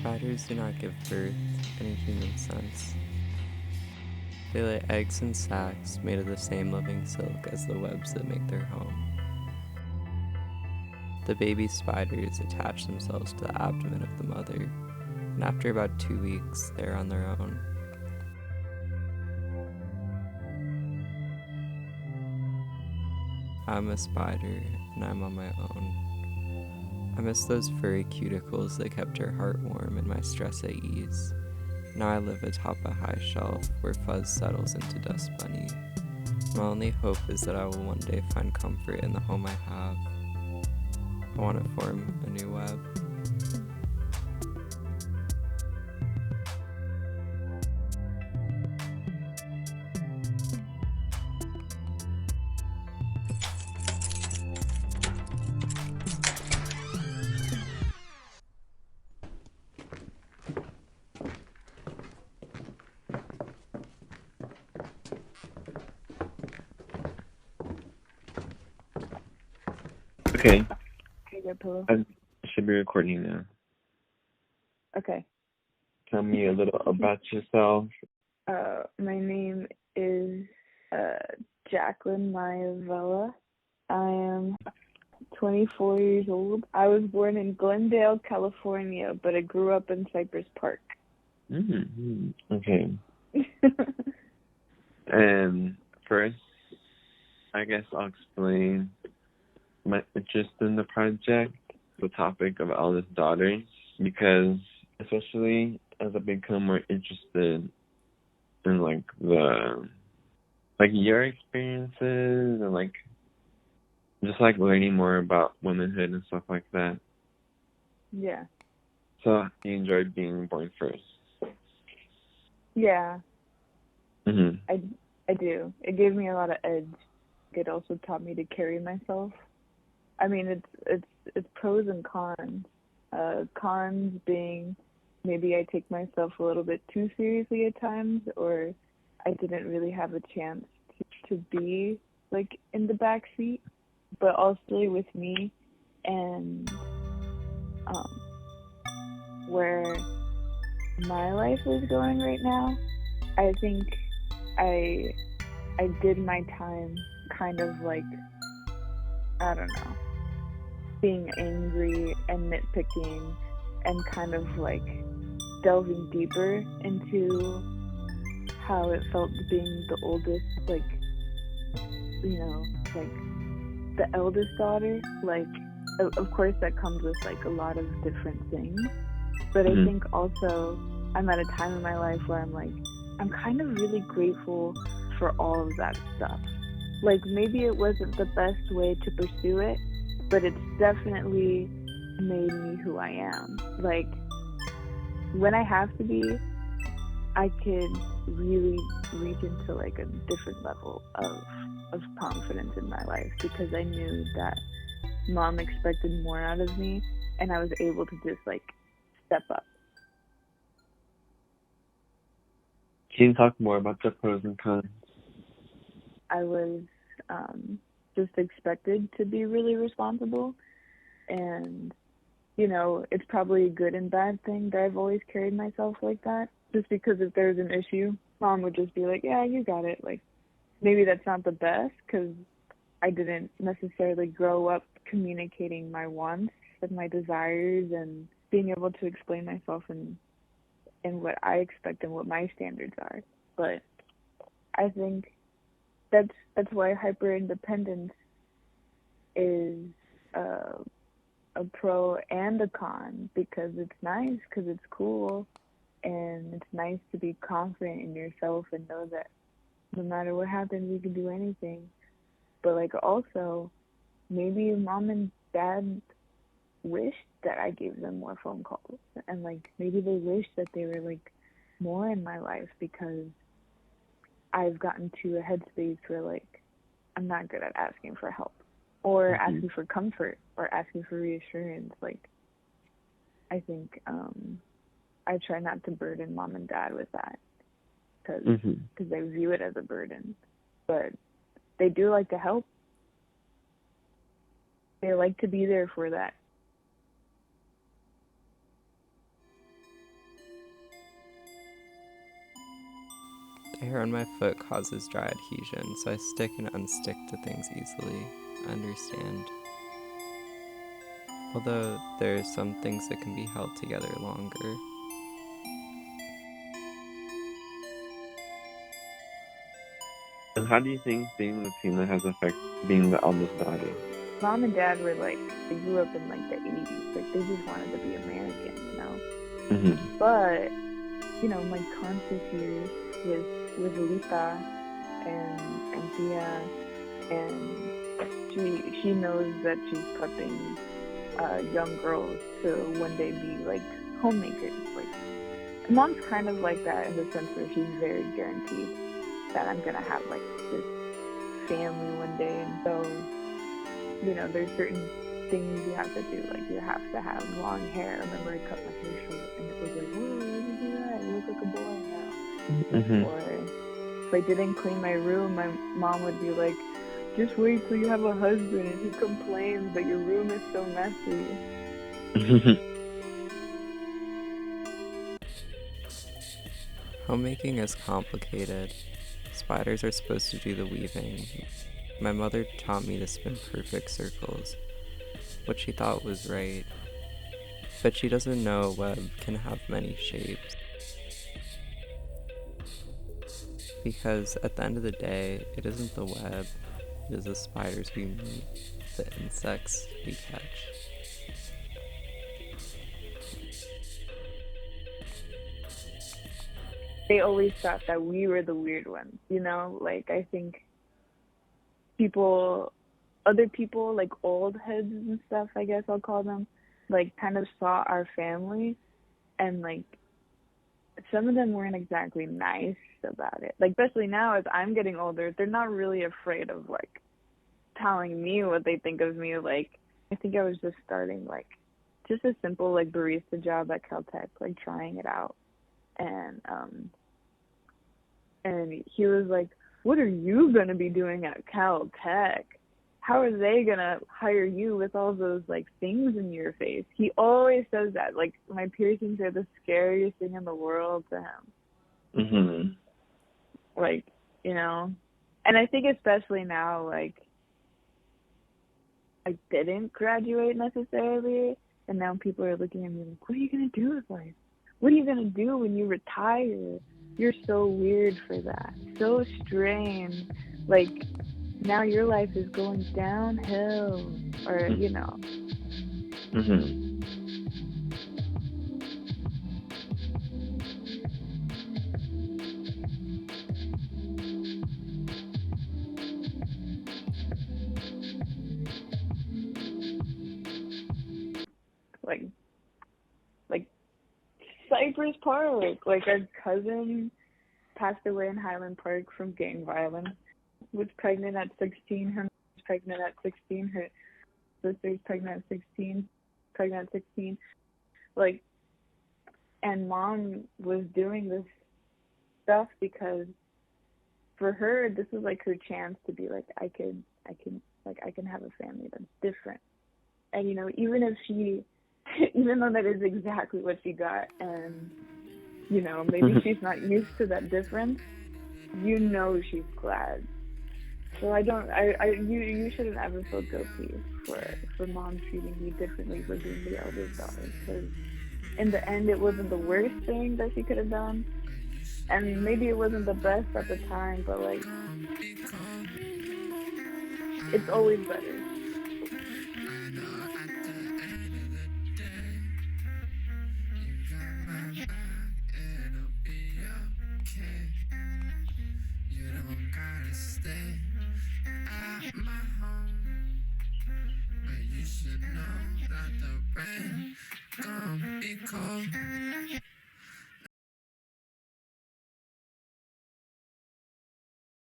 Spiders do not give birth in a human sense. They lay eggs in sacs made of the same living silk as the webs that make their home. The baby spiders attach themselves to the abdomen of the mother, and after about 2 weeks, they're on their own. I'm a spider, and I'm on my own. I miss those furry cuticles that kept her heart warm and my stress at ease. Now I live atop a high shelf where fuzz settles into dust bunny. My only hope is that I will one day find comfort in the home I have. I want to form a new web. Okay, Okay, good pillow. I should be recording now. Okay. Tell me a little about yourself. My name is Jacqueline Vela. I am 24 years old. I was born in Glendale, California, but I grew up in Cypress Park. Mm-hmm. Okay. And first, I guess I'll explain my interest in the project, the topic of eldest daughters, because especially as I become more interested in your experiences and just learning more about womanhood and stuff like that. Yeah. So you enjoyed being born first. Yeah. Mhm. I do. It gave me a lot of edge. It also taught me to carry myself. I mean, it's pros and cons. Cons being maybe I take myself a little bit too seriously at times, or I didn't really have a chance to be in the back seat, but also with me and where my life is going right now. I think I did my time kind of I don't know, being angry and nitpicking and kind of delving deeper into how it felt being the oldest, the eldest daughter. Of course that comes with a lot of different things, but I think also I'm at a time in my life where I'm kind of really grateful for all of that stuff. Maybe it wasn't the best way to pursue it, but it's definitely made me who I am. When I have to be, I could really reach into a different level of confidence in my life, because I knew that mom expected more out of me, and I was able to just step up. Can you talk more about the pros and cons? I was just expected to be really responsible, and it's probably a good and bad thing that I've always carried myself like that, just because if there's an issue, mom would just be like, yeah, you got it. Maybe that's not the best, because I didn't necessarily grow up communicating my wants and my desires and being able to explain myself and what I expect and what my standards are. But I think that's why hyper independence is a pro and a con, because it's nice, because it's cool, and it's nice to be confident in yourself and know that no matter what happens, you can do anything. But also, maybe mom and dad wished that I gave them more phone calls, and maybe they wish that they were more in my life, because I've gotten to a headspace where I'm not good at asking for help or asking for comfort or asking for reassurance. I think I try not to burden mom and dad with that, because they view it as a burden, but they do like to help. They like to be there for that. Hair on my foot causes dry adhesion, so I stick and unstick to things easily. I understand. Although there are some things that can be held together longer. And how do you think being Latina has affected being the eldest daughter? Mom and Dad were like, they grew up in like the 80s. Like, they just wanted to be American, you know? Mm-hmm. But, you know, my conscious years with Lita and Thea, and she knows that she's prepping young girls to one day be like homemakers. Like, Mom's kind of like that in the sense where she's very guaranteed that I'm gonna have like this family one day, and so, you know, there's certain things you have to do. Like, you have to have long hair. I remember I cut my hair short and it was like, whoa, why did you do that? You look like a boy now. Mm-hmm. Or if I didn't clean my room, my mom would be like, just wait till you have a husband and he complains that your room is so messy. Homemaking is complicated. Spiders are supposed to do the weaving. My mother taught me to spin perfect circles, what she thought was right. But she doesn't know a web can have many shapes. Because at the end of the day, it isn't the web, it is the spiders we meet, the insects we catch. They always thought that we were the weird ones, you know? Like, I think other people, like old heads and stuff, I guess I'll call them, like, kind of saw our family, and like, some of them weren't exactly nice about it. Like, especially now as I'm getting older, they're not really afraid of like telling me what they think of me. Like, I think I was just starting like just a simple like barista job at Caltech, like trying it out, and he was like, what are you gonna be doing at Caltech? How are they gonna hire you with all those like things in your face? He always says that. Like, my piercings are the scariest thing in the world to him. Mm-hmm. Like, you know, and I think especially now, like, I didn't graduate necessarily, and now people are looking at me like, what are you gonna do with life? What are you gonna do when you retire? You're so weird for that. So strange. Like, now your life is going downhill, or, you know. Mm-hmm. Like Cypress Park. Like, our cousin passed away in Highland Park from gang violence. Was pregnant at 16. Her mom was pregnant at 16. Her sister's pregnant at 16. Pregnant at 16. Like, and Mom was doing this stuff because for her, this was like her chance to be like, I can have a family that's different. And, you know, even though that is exactly what she got, and, you know, maybe she's not used to that difference, you know, she's glad. So you shouldn't ever feel guilty for Mom treating you differently for being the eldest daughter, because in the end, it wasn't the worst thing that she could have done, and maybe it wasn't the best at the time, but like, it's always better. You should know that the rain gon' be cold.